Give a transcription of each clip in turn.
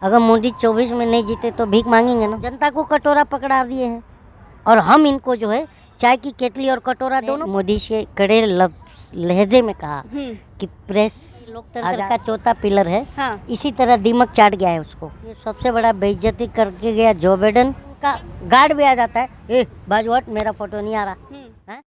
अगर मोदी 24 में नहीं जीते तो भीख मांगेंगे ना। जनता को कटोरा पकड़ा दिए हैं और हम इनको जो है चाय की केतली और कटोरा दोनों। मोदी से कड़े लहजे में कहा कि प्रेस लोकतंत्र का चौथा पिलर है। हाँ। इसी तरह दीमक चाट गया है उसको। ये सबसे बड़ा बेइज्जती करके गया जो बाइडेन का गार्ड भी आ जाता है, बाजू हट, मेरा फोटो नहीं आ रहा है।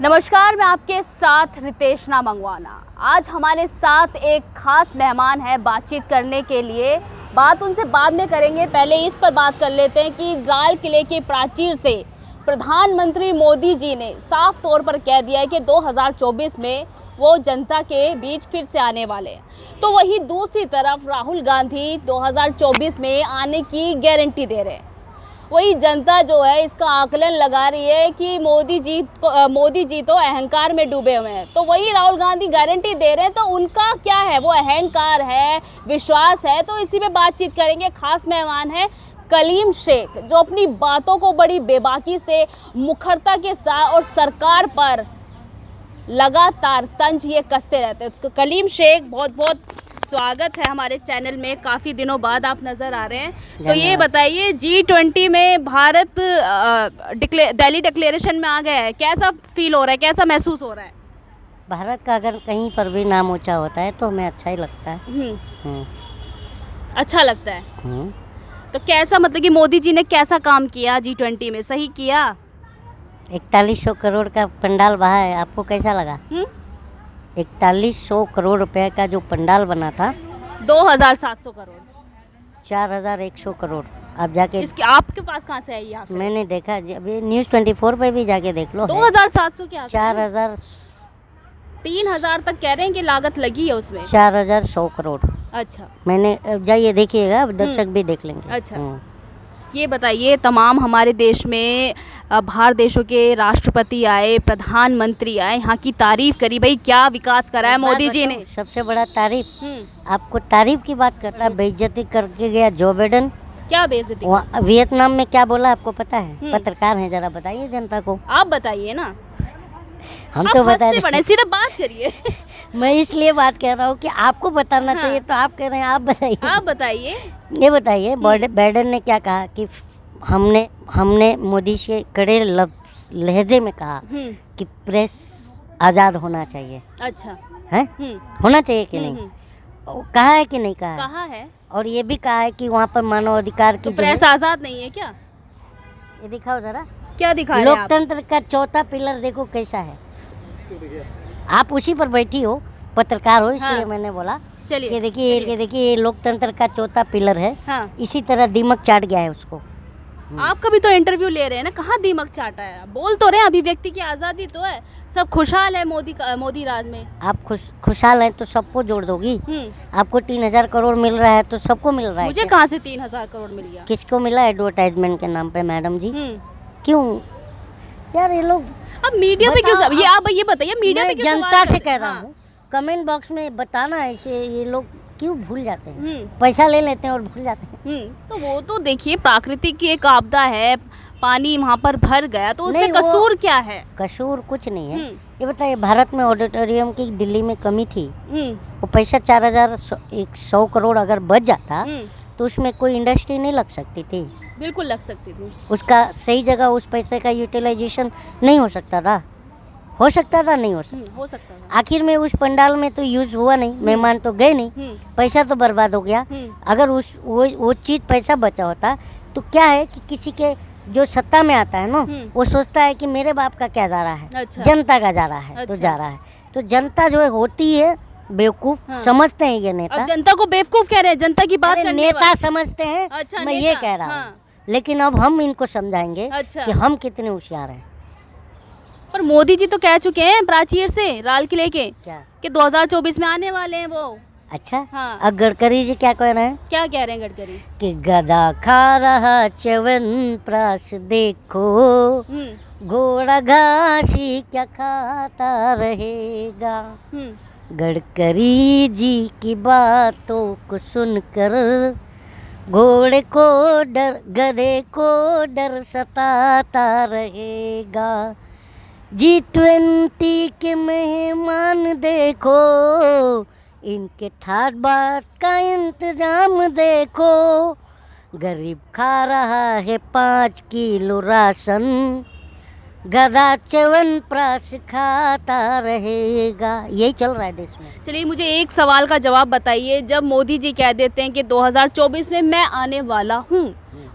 नमस्कार, मैं आपके साथ रितेशना मंगवाना। आज हमारे साथ एक खास मेहमान है बातचीत करने के लिए। बात उनसे बाद में करेंगे, पहले इस पर बात कर लेते हैं कि लाल किले के प्राचीर से प्रधानमंत्री मोदी जी ने साफ तौर पर कह दिया है कि 2024 में वो जनता के बीच फिर से आने वाले हैं। तो वही दूसरी तरफ राहुल गांधी 2024 में आने की गारंटी दे रहे हैं। वही जनता जो है इसका आकलन लगा रही है कि मोदी जी तो अहंकार में डूबे हुए हैं। तो वही राहुल गांधी गारंटी दे रहे हैं, तो उनका क्या है, वो अहंकार है, विश्वास है? तो इसी पे बातचीत करेंगे। खास मेहमान है कलीम शेख, जो अपनी बातों को बड़ी बेबाकी से, मुखरता के साथ और सरकार पर लगातार तंज ये कसते रहते हैं। तो कलीम शेख, बहुत बहुत स्वागत है हमारे चैनल में। काफ़ी दिनों बाद आप नज़र आ रहे हैं। तो ये बताइए, G20 में भारत दिल्ली डिक्लेरेशन में आ गया है, कैसा फील हो रहा है, कैसा महसूस हो रहा है? भारत का अगर कहीं पर भी नाम ऊंचा होता है तो हमें अच्छा ही लगता है। अच्छा लगता है। तो कैसा, मतलब कि मोदी जी ने कैसा काम किया G20 में, सही किया? 4100 करोड़ का पंडाल बहा है, आपको कैसा लगा? 4100 करोड़ रुपए का जो पंडाल बना था, 2700 करोड़, 4100 करोड़। आप जाके इसके आपके पास कहाँ से आई? आप मैंने देखा, अभी न्यूज़ 24 पे भी जाके देख लो। 2700 क्या, 4000 3000 तक कह रहे हैं कि लागत लगी है उसमें। 4100 करोड़। अच्छा, मैंने जाइए देखिएगा, दर्शक भी देख लेंगे। अच्छा, ये बताइए, तमाम हमारे देश में बाहर देशों के राष्ट्रपति आए, प्रधानमंत्री आए, यहाँ की तारीफ करी, भाई क्या विकास करा है मोदी जी ने। सबसे बड़ा तारीफ, आपको तारीफ की बात करता है, बेइज्जती करके गया जो बाइडेन। क्या बेइज्जती? वियतनाम में क्या बोला आपको पता है? पत्रकार हैं, जरा बताइए जनता को। आप बताइए ना, हम तो बता रहे, सीधे बात करिए। मैं इसलिए बात कर रहा हूँ कि आपको बताना चाहिए, तो आप कह रहे हैं आप बताइए। आप बताइए। ये बताइए, बाइडेन ने क्या कहा कि हमने मोदी से कड़े लहजे में कहा कि प्रेस आज़ाद होना चाहिए। अच्छा है, होना चाहिए कि नहीं? कहा है कि नहीं कहा है? कहा है। और ये भी कहा है कि वहाँ पर मानवाधिकार की, तो प्रेस आज़ाद नहीं है क्या? ये दिखाओ जरा, क्या दिखा? लोकतंत्र का चौथा पिलर देखो कैसा है। आप उसी पर बैठी हो, पत्रकार हो, इसलिए मैंने बोला। चलिए, ये देखिए, ये लोकतंत्र का चौथा पिलर है। हाँ। इसी तरह दीमक चाट गया है उसको। आपका भी तो इंटरव्यू ले रहे हैं ना, कहाँ दीमक चाटा है? बोल तो रहे हैं, अभिव्यक्ति की आज़ादी तो है, सब खुशहाल है मोदी राज में। आप खुशहाल हैं तो सबको जोड़ दोगी? आपको 3000 करोड़ मिल रहा है तो सबको मिल रहा है। मुझे कहाँ से 3000 करोड़ मिल गया? किसको मिला? एडवर्टाइजमेंट के नाम पे मैडम जी। क्यों यार ये लोग अब मीडिया पे क्यों? ये आप ये बताइए, मीडिया पे क्यों? जनता से कह रहा हूँ, कमेंट बॉक्स में बताना, ऐसे ये लोग क्यों भूल जाते हैं? पैसा ले लेते हैं और भूल जाते हैं। तो वो तो देखिए, प्राकृतिक की एक आपदा है, पानी वहाँ पर भर गया, तो उसमें कसूर क्या है? कसूर कुछ नहीं है। ये बताइए, भारत में ऑडिटोरियम की दिल्ली में कमी थी, वो पैसा 4100 करोड़ अगर बच जाता तो उसमें कोई इंडस्ट्री नहीं लग सकती थी। बिल्कुल लग सकती थी। उसका सही जगह उस पैसे का यूटिलाइजेशन नहीं हो सकता था। हो सकता था, नहीं हो सकता था। आखिर में उस पंडाल में तो यूज हुआ नहीं, मेहमान तो गए नहीं, पैसा तो बर्बाद हो गया। अगर वो चीज़ पैसा बचा होता तो क्या है कि किसी के जो सत्ता में आता है ना, वो सोचता है कि मेरे बाप का क्या जा रहा है। अच्छा। जनता का जा रहा है। अच्छा। तो जा रहा है, तो जनता जो है होती है बेवकूफ। समझते हैं ये नेता। अब जनता को बेवकूफ कह रहे हैं, जनता की बात करने नेता समझते हैं। अच्छा, मैं ये कह रहा हूँ, लेकिन अब हम इनको समझाएंगे कि हम कितने होशियार हैं। पर मोदी जी तो कह चुके हैं प्राचीर से, लाल किले के, क्या कि 2024 में आने वाले हैं वो। अच्छा, हाँ। अब गडकरी जी क्या कह रहे हैं? क्या कह रहे हैं गडकरी? कि गधा खा रहा च्यवनप्राश देखो, घोड़ा घास ही क्या खाता रहेगा। गडकरी जी की बातों को सुनकर घोड़े को डर, गधे को डर सताता रहेगा। G20 के मेहमान देखो, इनके थाट बाट का इंतजाम देखो, गरीब खा रहा है 5 किलो राशन, गधा च्यवनप्राश खाता रहेगा। यही चल रहा है देश में। चलिए मुझे एक सवाल का जवाब बताइए, जब मोदी जी कह देते हैं कि 2024 में मैं आने वाला हूँ,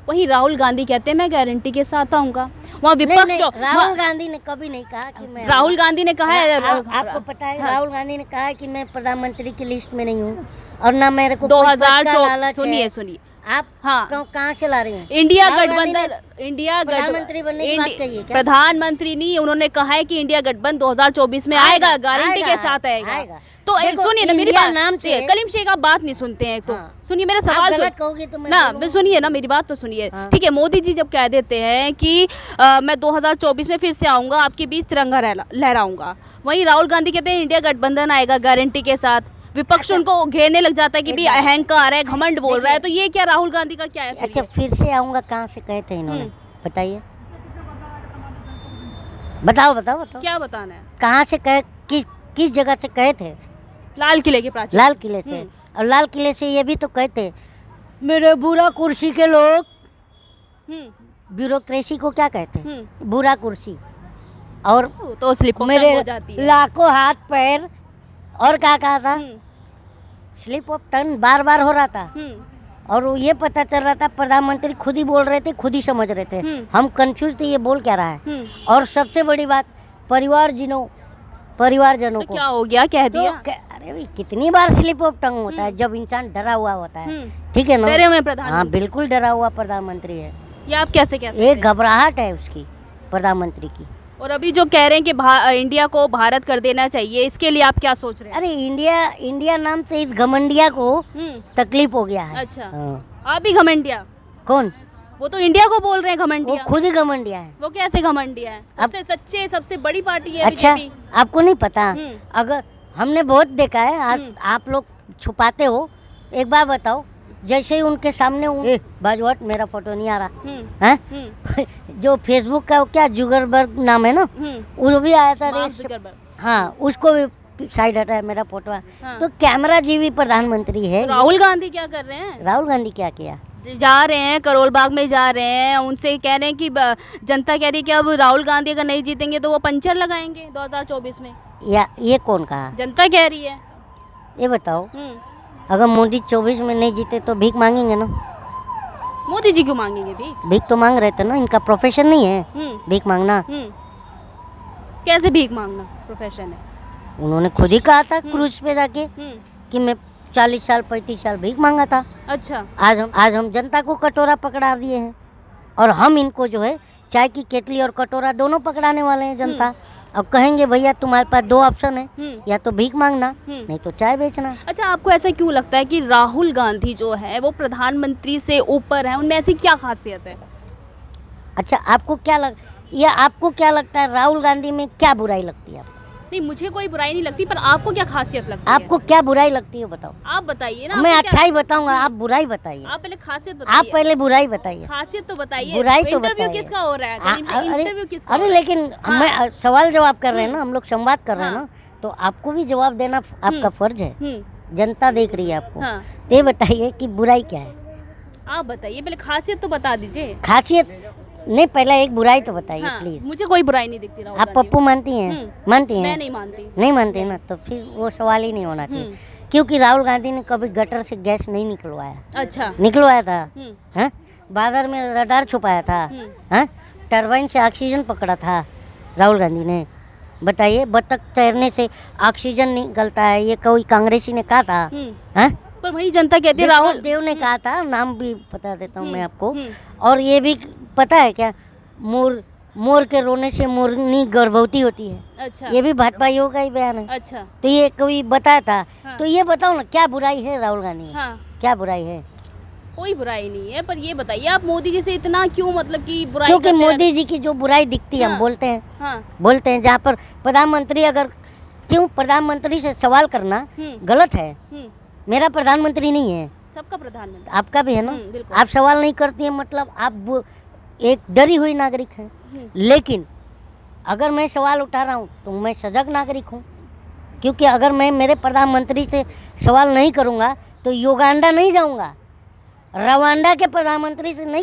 वहीं राहुल गांधी कहते हैं मैं गारंटी के साथ आऊँगा। वहाँ विपक्ष जो राहुल गांधी ने कभी नहीं कहा कि मैं, राहुल गांधी ने कहा है, आपको पता है राहुल गांधी ने कहा है कि मैं प्रधानमंत्री की लिस्ट में नहीं हूँ और ना मेरे को 2024 सुनिए आप हाँ कहाँ से ला रहे हैं? इंडिया गठबंधन, इंडिया प्रधानमंत्री बनने की बात कही है क्या? प्रधानमंत्री नहीं, उन्होंने कहा है कि इंडिया गठबंधन 2024 में आएगा, गारंटी के साथ आएगा। तो सुनिए ना मेरी बात, नाम से कलीम शेख आप बात नहीं सुनते हैं तो सुनिए मेरा सवाल तो सुनिए ना मेरी बात तो सुनिए। हाँ। ठीक है, मोदी जी जब कह देते हैं कि मैं 2024 में फिर से आऊंगा, आपके बीच तिरंगा लहराऊंगा, वहीं राहुल गांधी कहते हैं इंडिया गठबंधन आएगा गारंटी के साथ। विपक्ष उनको घेरने लग जाता है कि भी अहंकार है, घमंड बोल रहा है, तो ये क्या राहुल गांधी का क्या है? अच्छा फिर से आऊंगा कहाँ से कहे थे इन्होंने, बताइए, बताओ बताओ बताओ क्या बताना है? कहाँ से कहे, किस जगह से कहे थे? लाल किले के प्राचीर, लाल किले से। और लाल किले से ये भी तो कहते मेरे बुरा कुर्सी के लोग, ब्यूरोक्रेसी को क्या कहते? बुरा कुर्सी। और तो स्लिप मेरे हो जाती है। लाखों हाथ पैर, और क्या कहा था? स्लिप ऑफ टंग बार बार हो रहा था। और वो ये पता चल रहा था प्रधानमंत्री खुद ही बोल रहे थे, खुद ही समझ रहे थे, हम कंफ्यूज थे ये बोल क्या रहा है। और सबसे बड़ी बात परिवारजनों तो को क्या हो गया, कह दिया। अरे भाई कितनी बार स्लिप ऑफ टंग होता है जब इंसान डरा हुआ होता है, ठीक है ना? डरे हुए प्रधानमंत्री। हाँ बिल्कुल डरा हुआ प्रधानमंत्री है ये, आप कैसे एक घबराहट है उसकी प्रधानमंत्री की। और अभी जो कह रहे हैं कि इंडिया को भारत कर देना चाहिए, इसके लिए आप क्या सोच रहे हैं? अरे इंडिया नाम से इस घमंडिया को तकलीफ हो गया है। अच्छा हाँ। आप भी घमंडिया? कौन? वो तो इंडिया को बोल रहे हैं वो घमंडिया। खुद ही घमंडिया है। वो कैसे घमंडिया है? सबसे सच्चे सबसे बड़ी पार्टी है अच्छा बीजेपी। आपको नहीं पता? अगर हमने बहुत देखा है, आज आप लोग छुपाते हो, एक बार बताओ, जैसे ही उनके सामने बाजू हट, मेरा फोटो नहीं आ रहा है जो फेसबुक का क्या जुगरबर्ग नाम है ना, वो भी आया था रेस, हाँ उसको भी साइड हटा है, मेरा फोटो है। तो कैमरा जीवी प्रधानमंत्री है। राहुल गांधी क्या कर रहे हैं? राहुल गांधी क्या किया? जा रहे हैं करोल बाग में, जा रहे हैं, उनसे कह रहे हैं कि जनता कह रही है कि अब राहुल गांधी अगर नहीं जीतेंगे तो वो पंचर लगाएंगे 2024 में। या ये कौन कहा? जनता कह रही है। ये बताओ, अगर मोदी 24 में नहीं जीते तो भीख मांगेंगे ना? मोदी जी क्यों मांगेंगे भीख? भीख तो मांग रहे थे ना, इनका प्रोफेशन नहीं है भीख मांगना। कैसे भीख मांगना प्रोफेशन है? उन्होंने खुद ही कहा था क्रूज पे जाके कि मैं 40 साल 35 साल भीख मांगा था। अच्छा आज हम जनता को कटोरा पकड़ा दिए हैं, और हम इनको जो है चाय की केतली और कटोरा दोनों पकड़ाने वाले हैं जनता। अब कहेंगे भैया तुम्हारे पास 2 ऑप्शन है, या तो भीख मांगना नहीं तो चाय बेचना। अच्छा आपको ऐसा क्यों लगता है कि राहुल गांधी जो है वो प्रधानमंत्री से ऊपर है? उनमें ऐसी क्या खासियत है? अच्छा आपको क्या लगता है राहुल गांधी में क्या बुराई लगती है आपको? नहीं मुझे कोई बुराई नहीं लगती, पर आपको क्या खासियत लगती है? आपको क्या बुराई लगती है बताओ? आप बताइए ना। मैं अच्छाई बताऊंगा, आप बुराई बताइए। आप पहले खासियत बताइए। आप पहले बुराई बताइए। खासियत तो बताइए। बुराई तो इंटरव्यू बताइए। किसका हो रहा है? इंटरव्यू किसका? अरे लेकिन मैं सवाल जवाब कर रहे हैं ना, हम लोग संवाद कर रहे हैं ना, तो आपको भी जवाब देना आपका फर्ज है। जनता देख रही है आपको, तो ये बताइए कि बुराई क्या है? आप बताइए पहले, खासियत तो बता दीजिए। खासियत नहीं, पहले एक बुराई तो बताइए प्लीज। मुझे कोई बुराई नहीं दिखती राहुल आप गांधी पप्पू मानती हैं? मानती हैं? मैं नहीं मानती। नहीं मानती ना, तो फिर वो सवाल ही नहीं होना चाहिए, क्योंकि राहुल गांधी ने कभी गटर से गैस नहीं निकलवाया। अच्छा निकलवाया था? हाँ, बादर में रडार छुपाया था? हाँ, टरबाइन से ऑक्सीजन पकड़ा था राहुल गांधी ने? बताइए, बतख तैरने से ऑक्सीजन निकलता है, ये कोई कांग्रेसी ने कहा था? हाँ, पर वही जनता कहती है राहुल देव ने कहा था, नाम भी बता देता हूँ मैं आपको। और ये भी पता है क्या, मोर के रोने से मोरनी गर्भवती होती है। अच्छा, ये भी भाजपाइयों का ही बयान है। अच्छा, तो ये कोई बताया था? हाँ। तो ये बताओ ना, क्या बुराई है राहुल गांधी में? हाँ। क्या बुराई है? कोई बुराई नहीं है, पर ये बताइए आप मोदी जी से इतना क्यों मतलब कि बुराई? क्योंकि मोदी जी की जो बुराई दिखती है, हम बोलते हैं जहाँ पर प्रधानमंत्री, अगर क्यों प्रधानमंत्री से सवाल करना गलत है? मेरा प्रधानमंत्री नहीं है, सबका प्रधानमंत्री, आपका भी है ना। आप सवाल नहीं करती है, मतलब आप एक डरी हुई नागरिक हैं। लेकिन अगर मैं सवाल उठा रहा हूँ तो मैं सजग नागरिक हूँ। क्योंकि अगर मैं मेरे प्रधानमंत्री से सवाल नहीं करूँगा तो युगांडा नहीं जाऊँगा, रवांडा के प्रधानमंत्री से नहीं